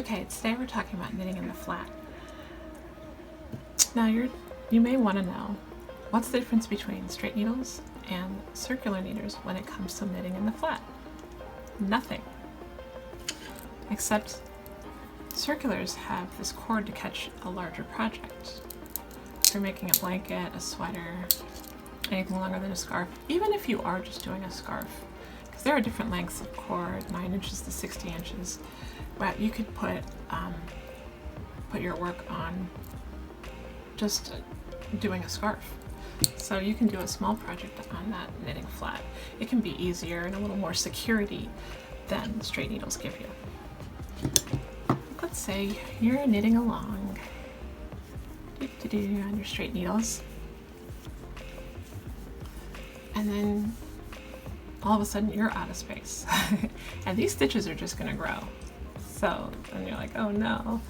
Okay, today we're talking about knitting in the flat. Now you may want to know, what's the difference between straight needles and circular needles when it comes to knitting in the flat? Nothing. Except circulars have this cord to catch a larger project. If you're making a blanket, a sweater, anything longer than a scarf, even if you are just doing a scarf, because there are different lengths of cord, 9 inches to 60 inches, but you could put your work on just doing a scarf. So you can do a small project on that knitting flat. It can be easier and a little more security than straight needles give you. Let's say you're knitting along on your straight needles, and then all of a sudden you're out of space and these stitches are just going to grow. So then you're like, oh no.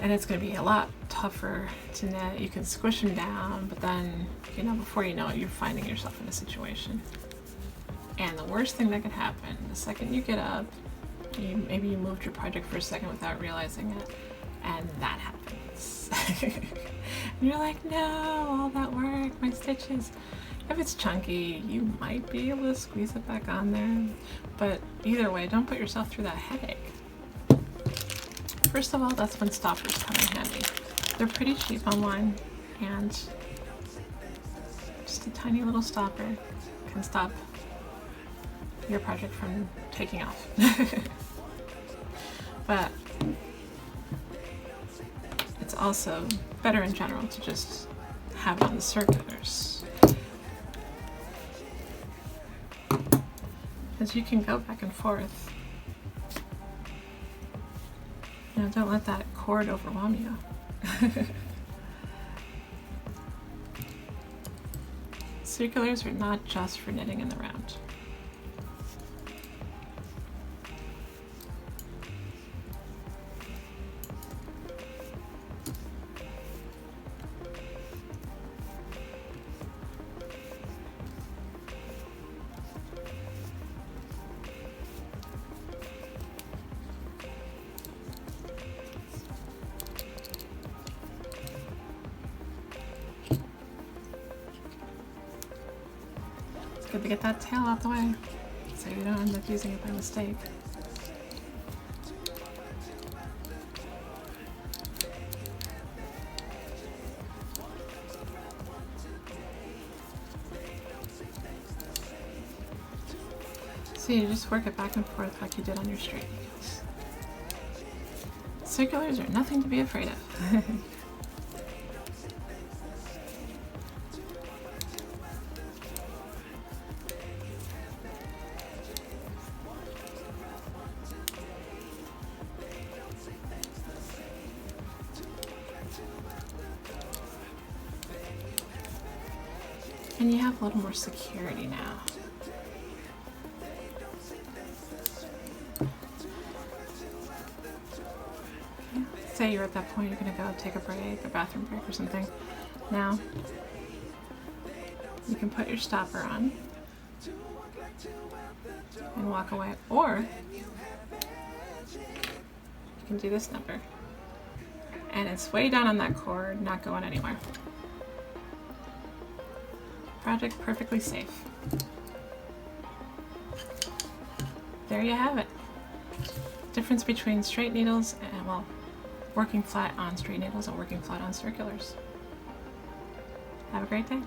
And it's going to be a lot tougher to knit. You can squish them down, but then, before you know it, you're finding yourself in a situation. And the worst thing that could happen, the second you get up, maybe you moved your project for a second without realizing it, and that happens. And you're like, no, all that work, my stitches. If it's chunky, you might be able to squeeze it back on there, but either way, don't put yourself through that headache. First of all, that's when stoppers come in handy. They're pretty cheap online, and just a tiny little stopper can stop your project from taking off. But it's also better in general to just have it on the circulars, because you can go back and forth. Don't let that cord overwhelm you. Circulars are not just for knitting in the round. Good to get that tail out the way so you don't end up using it by mistake. So you just work it back and forth like you did on your straight needles. Circulars are nothing to be afraid of. And you have a little more security now. Yeah. Say you're at that point, you're gonna go take a break, a bathroom break or something. Now, you can put your stopper on and walk away, or you can do this number. And it's way down on that cord, not going anywhere. Project perfectly safe. There you have it. Difference between straight needles and, well, working flat on straight needles and working flat on circulars. Have a great day.